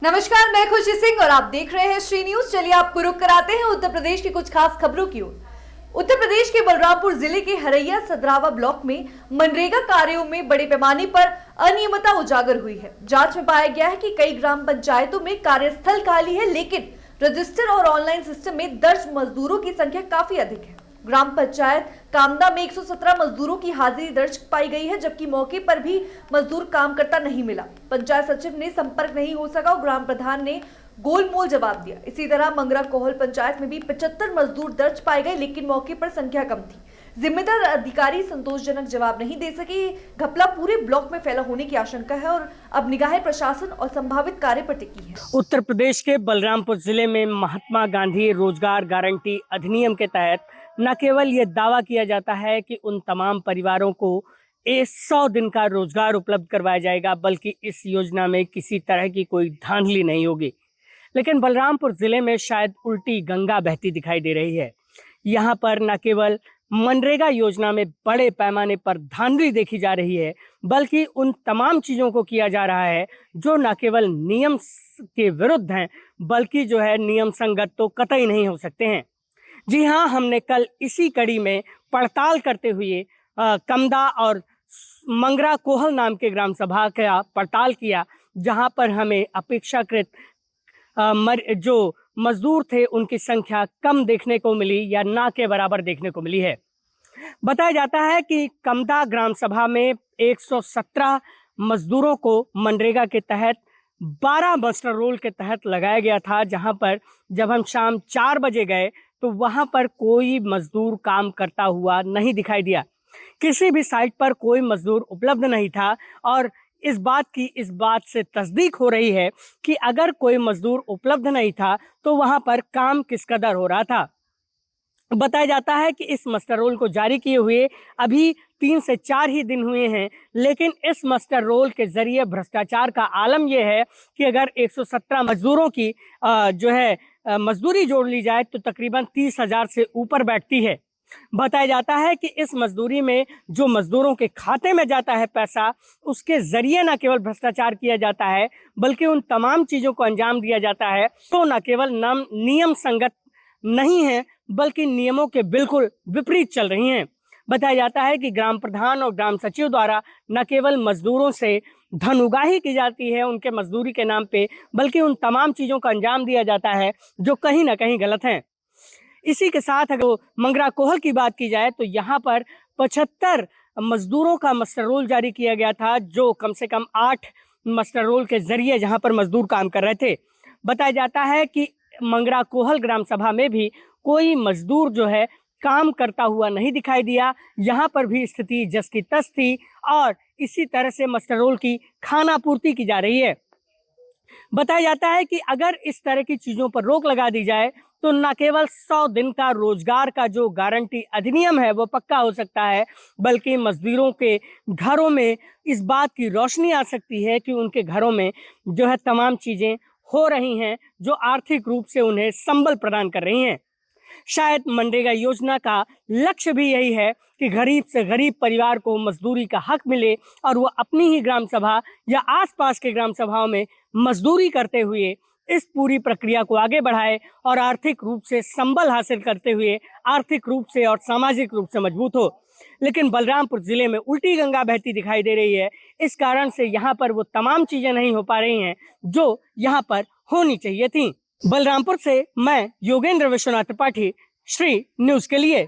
नमस्कार, मैं खुशी सिंह और आप देख रहे हैं श्री न्यूज। चलिए आपको रुक कराते हैं उत्तर प्रदेश की कुछ खास खबरों की ओर। उत्तर प्रदेश के बलरामपुर जिले के हरैया सदरावा ब्लॉक में मनरेगा कार्यों में बड़े पैमाने पर अनियमितता उजागर हुई है। जांच में पाया गया है कि कई ग्राम पंचायतों में कार्यस्थल खाली है, लेकिन रजिस्टर और ऑनलाइन सिस्टम में दर्ज मजदूरों की संख्या काफी अधिक है। ग्राम पंचायत कामदा में 117 मजदूरों की हाजिरी दर्ज पाई गई है, जबकि मौके पर भी मजदूर काम करता नहीं मिला। पंचायत सचिव ने संपर्क नहीं हो सका और ग्राम प्रधान ने गोलमोल जवाब दिया। इसी तरह मंगरा कोहल पंचायत में भी 75 मजदूर दर्ज पाए गए, लेकिन मौके पर संख्या कम थी। जिम्मेदार अधिकारी संतोषजनक जवाब नहीं दे सके। घपला पूरे ब्लॉक में फैला होने की आशंका है और अब निगाहें प्रशासन और संभावित कार्य पर टिकी है। उत्तर प्रदेश के बलरामपुर जिले में महात्मा गांधी रोजगार गारंटी अधिनियम के तहत न केवल ये दावा किया जाता है कि उन तमाम परिवारों को 100 दिन का रोजगार उपलब्ध करवाया जाएगा, बल्कि इस योजना में किसी तरह की कोई धांधली नहीं होगी। लेकिन बलरामपुर जिले में शायद उल्टी गंगा बहती दिखाई दे रही है। यहाँ पर न केवल मनरेगा योजना में बड़े पैमाने पर धांधली देखी जा रही है, बल्कि उन तमाम चीज़ों को किया जा रहा है जो न केवल नियम के विरुद्ध हैं, बल्कि जो है नियम संगत तो कतई नहीं हो सकते हैं। जी हाँ, हमने कल इसी कड़ी में पड़ताल करते हुए कमदा और मंगरा कोहल नाम के ग्राम सभा का पड़ताल किया, जहाँ पर हमें अपेक्षाकृत जो मजदूर थे उनकी संख्या कम देखने को मिली या ना के बराबर देखने को मिली है। बताया जाता है कि कमदा ग्राम सभा में 117 मजदूरों को मनरेगा के तहत 12 मास्टर रोल के तहत लगाया गया था, जहां पर जब हम शाम 4 बजे गए तो वहां पर कोई मजदूर काम करता हुआ नहीं दिखाई दिया। किसी भी साइट पर कोई मजदूर उपलब्ध नहीं था और इस बात से तस्दीक हो रही है कि अगर कोई मजदूर उपलब्ध नहीं था तो वहां पर काम किस कदर हो रहा था। बताया जाता है कि इस मास्टर रोल को जारी किए हुए अभी 3 से 4 ही दिन हुए हैं, लेकिन इस मास्टर रोल के जरिए भ्रष्टाचार का आलम यह है कि अगर 117 मजदूरों की मजदूरी जोड़ ली जाए तो तकरीबन 30,000 से ऊपर बैठती है। बताया जाता है कि इस मजदूरी में जो मजदूरों के खाते में जाता है पैसा, उसके जरिए न केवल भ्रष्टाचार किया जाता है, बल्कि उन तमाम चीज़ों को अंजाम दिया जाता है तो न केवल नियम संगत नहीं है, बल्कि नियमों के बिल्कुल विपरीत चल रही हैं। बताया जाता है कि ग्राम प्रधान और ग्राम सचिव द्वारा न केवल मजदूरों से धन उगाही की जाती है उनके मजदूरी के नाम पे, बल्कि उन तमाम चीज़ों का अंजाम दिया जाता है जो कहीं ना कहीं गलत हैं। इसी के साथ अगर मंगरा कोहल की बात की जाए तो यहाँ पर 75 मजदूरों का मास्टर रोल जारी किया गया था, जो कम से कम 8 मास्टर रोल के जरिए जहाँ पर मजदूर काम कर रहे थे। बताया जाता है कि मंगरा कोहल ग्राम सभा में भी कोई मजदूर जो है काम करता हुआ नहीं दिखाई दिया। यहाँ पर भी स्थिति जस की तस थी और इसी तरह से मास्टर रोल की खानापूर्ति की जा रही है। बताया जाता है कि अगर इस तरह की चीज़ों पर रोक लगा दी जाए तो न केवल 100 दिन का रोजगार का जो गारंटी अधिनियम है वो पक्का हो सकता है, बल्कि मजदूरों के घरों में इस बात की रोशनी आ सकती है कि उनके घरों में जो है तमाम चीज़ें हो रही हैं जो आर्थिक रूप से उन्हें संबल प्रदान कर रही हैं। शायद मनरेगा योजना का लक्ष्य भी यही है कि गरीब से गरीब परिवार को मजदूरी का हक मिले और वो अपनी ही ग्राम सभा या आसपास के ग्राम सभाओं में मजदूरी करते हुए इस पूरी प्रक्रिया को आगे बढ़ाए और आर्थिक रूप से संबल हासिल करते हुए आर्थिक रूप से और सामाजिक रूप से मजबूत हो। लेकिन बलरामपुर जिले में उल्टी गंगा बहती दिखाई दे रही है। इस कारण से यहाँ पर वो तमाम चीज़ें नहीं हो पा रही हैं जो यहाँ पर होनी चाहिए थी। बलरामपुर से मैं योगेंद्र विश्वनाथ त्रिपाठी, श्री न्यूज़ के लिए।